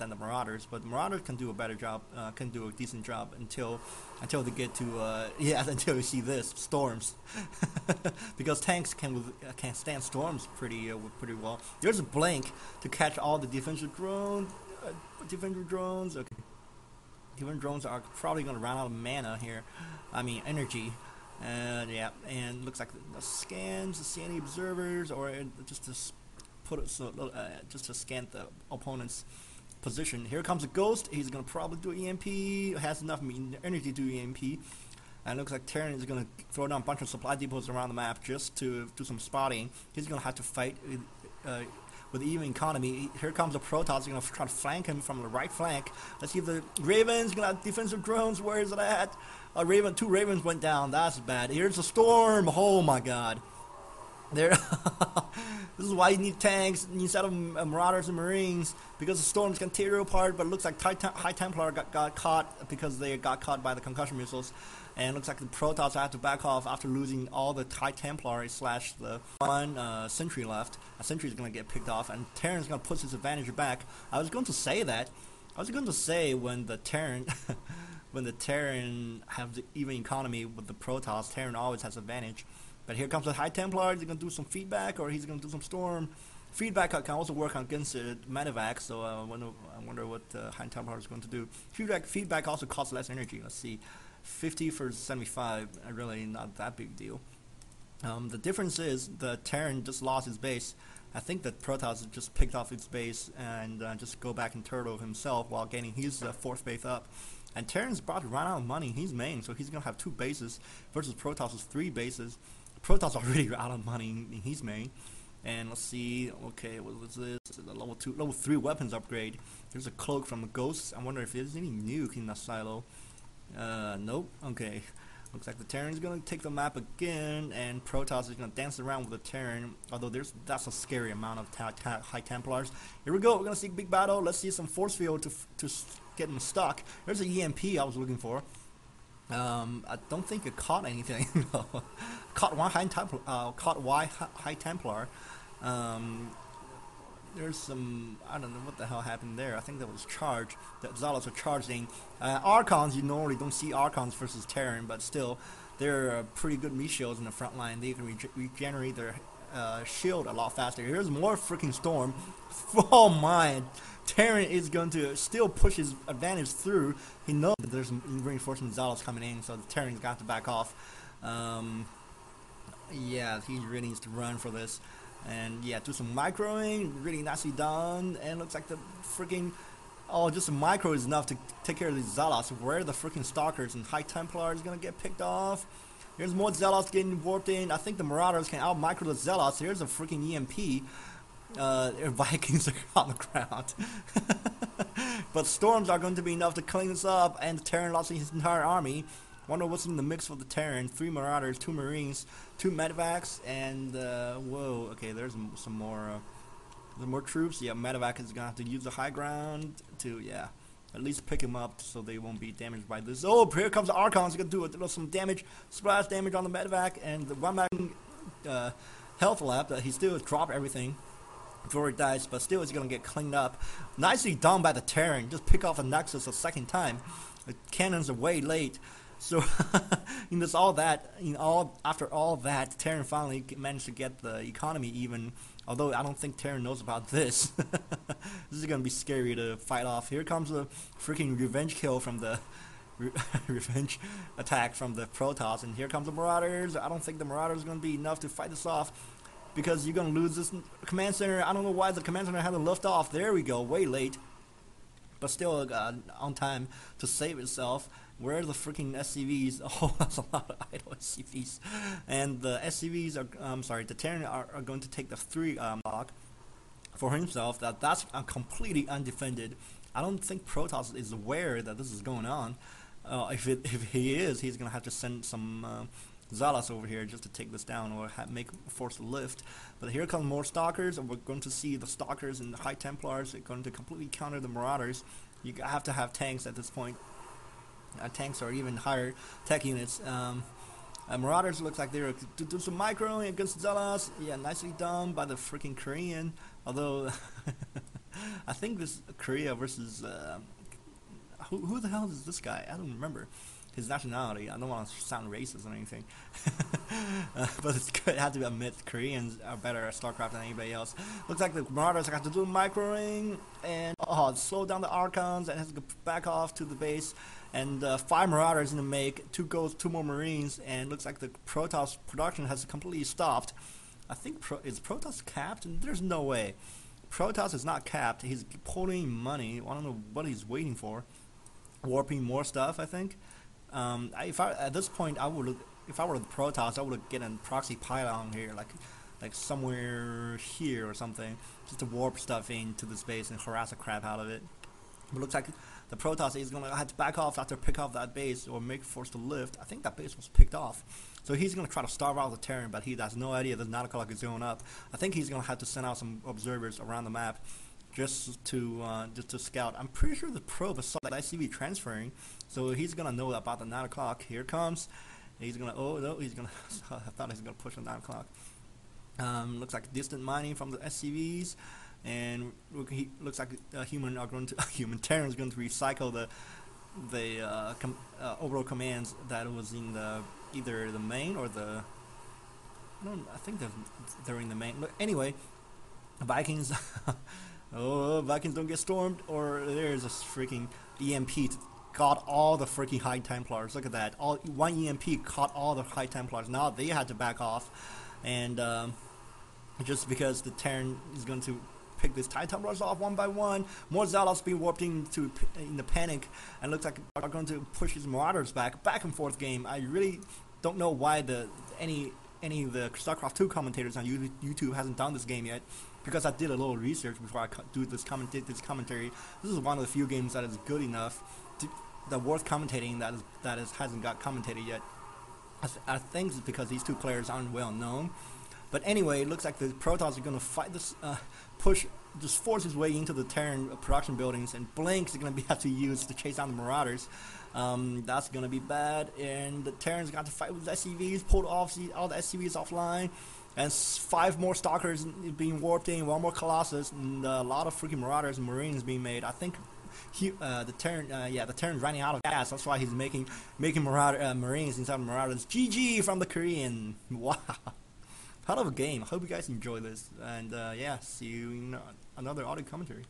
than the Marauders, but Marauders can do a better job, can do a decent job until they get to yeah, until you see this storms, because tanks can stand storms pretty well. There's a blank to catch all the defensive drones. Okay. Different drones are probably going to run out of mana here. I mean, energy. Yeah, and looks like the scans, the see any observers, or just to put it just to scan the opponent's position. Here comes a ghost. He's going to probably do EMP. Has enough energy to do EMP. And it looks like Terran is going to throw down a bunch of supply depots around the map just to do some spotting. He's going to have to fight with even economy. Here comes the Protoss. Going to try to flank him from the right flank. Let's see if the Ravens going to have defensive drones. Where is it at? Two Ravens went down. That's bad. Here's a storm. Oh my God. There. This is why you need tanks instead of Marauders and Marines, because the storms can tear you apart. But it looks like High Templar got caught because they got caught by the concussion missiles, and it looks like the Protoss had to back off after losing all the High Templar slash the one sentry left. A sentry is going to get picked off, and Terran's going to put his advantage back. I was going to say when the Terran when the Terran have the even economy with the Protoss, Terran always has advantage. But here comes the High Templar. He's going to do some feedback, or he's going to do some storm. Feedback can also work against medevac, so I wonder what High Templar is going to do. Feedback also costs less energy. Let's see, 50 for 75, really not that big deal. The difference is the Terran just lost his base. I think that Protoss just picked off his base and just go back and turtle himself while gaining his fourth base up. And Terran's about to run out of money. He's main, so he's going to have 2 bases versus Protoss's 3 bases. Protoss already out of money in his main. And let's see, okay, what was this? This is a level 3 weapons upgrade. There's a cloak from the ghosts. I wonder if there's any nuke in that silo. Nope. Okay. Looks like the Terran's gonna take the map again, and Protoss is gonna dance around with the Terran. Although that's a scary amount of High Templars. Here we go. We're gonna see a big battle. Let's see some force field to get them stuck. There's a EMP I was looking for. I don't think it caught anything. Caught one High Templar. There's some, I don't know what the hell happened there. I think that was charged. The Zealots are charging. Archons, you normally don't see Archons versus Terran, but still, they're pretty good meat shields in the front line. They can regenerate their shield a lot faster. Here's more freaking storm. Oh my! Terran is going to still push his advantage through. He knows that there's reinforcement Zealots coming in, so the Terran's got to back off. Yeah, he really needs to run for this. And yeah, do some microing, really nicely done. And looks like the freaking, just a micro is enough to take care of these Zealots. Where are the freaking Stalkers and High Templar is gonna get picked off? Here's more Zealots getting warped in. I think the Marauders can out micro the Zealots. Here's a freaking EMP. Vikings are on the ground. But storms are going to be enough to clean this up, and the Terran lost his entire army. Wonder what's in the mix for the Terran. 3 Marauders, 2 Marines, 2 medevacs, and whoa, okay, there's some more troops. Yeah, medevac is gonna have to use the high ground to, yeah, at least pick him up so they won't be damaged by this. Oh, here comes the Archons. Gonna do some damage, splash damage on the medevac, and the one back health lap. He still dropped everything before he dies, but still it's gonna get cleaned up. Nicely done by the Terran. Just pick off a Nexus a second time. The cannons are way late. So, after all that, Terran finally managed to get the economy even. Although I don't think Terran knows about this. This is gonna be scary to fight off. Here comes the freaking revenge kill from the revenge attack from the Protoss, and here comes the Marauders. I don't think the Marauders are gonna be enough to fight this off, because you're gonna lose this command center. I don't know why the command center hasn't left off. There we go, way late, but still on time to save itself. Where are the freaking SCVs? Oh, that's a lot of idle SCVs. And the SCVs are, the Terran are going to take the 3 block for himself. That's completely undefended. I don't think Protoss is aware that this is going on. If he is, he's going to have to send some Zealots over here just to take this down, or force a lift. But here come more Stalkers, and we're going to see the Stalkers and the High Templars are going to completely counter the Marauders. You have to have tanks at this point. Tanks or even higher tech units. Marauders looks like they're to do some microing against Zealots. Yeah, nicely done by the freaking Korean. Although I think this Korea versus who the hell is this guy? I don't remember his nationality. I don't want to sound racist or anything, but it's good. It had to admit Koreans are better at Starcraft than anybody else. Looks like the Marauders got to do microing and slow down the Archons and has to back off to the base. And 5 Marauders in the make, 2 goals, 2 more Marines, and looks like the Protoss production has completely stopped. I think is Protoss capped? There's no way. Protoss is not capped. He's pulling money. I don't know what he's waiting for. Warping more stuff, I think. At this point, if I were the Protoss, I would get a proxy pylon here, like somewhere here or something, just to warp stuff into the space and harass the crap out of it. But it looks like the Protoss is going to have to back off after pick off that base or make force to lift. I think that base was picked off. So he's going to try to starve out the Terran, but he has no idea that 9 o'clock is going up. I think he's going to have to send out some observers around the map just to scout. I'm pretty sure the probe saw that ICV transferring, so he's going to know about the 9 o'clock. Here it comes. He's going to, oh no, he's going to, I thought he was going to push on 9 o'clock. Looks like distant mining from the SCVs. And looks like human Terran is going to recycle the overall commands that was in either the main or the. I think they're in the main. But anyway, Vikings. Oh, Vikings don't get stormed, or there's a freaking EMP caught all the freaking High Templars. Look at that! One EMP caught all the High Templars. Now they had to back off, and just because the Terran is going to pick these TIE Templars off one by one. More Zealots being warped in the panic, and looks like are going to push his Marauders back and forth game. I really don't know why any of the StarCraft 2 commentators on YouTube hasn't done this game yet, because I did a little research before I did this commentary. This is one of the few games that is good enough that worth commentating that hasn't got commentated yet. I think it's because these 2 players aren't well known. But anyway, it looks like the Protoss are going to fight this, just force his way into the Terran production buildings, and Blink is going to have to use to chase down the Marauders. That's going to be bad, and the Terrans got to fight with SCVs, pulled off all the SCVs offline, and 5 more Stalkers being warped in, 1 more Colossus, and a lot of freaking Marauders and Marines being made. I think the Terran's running out of gas. That's why he's making Marines instead of Marauders. GG from the Korean. Wow. Hell of a game. I hope you guys enjoy this, and yeah, see you in another audio commentary.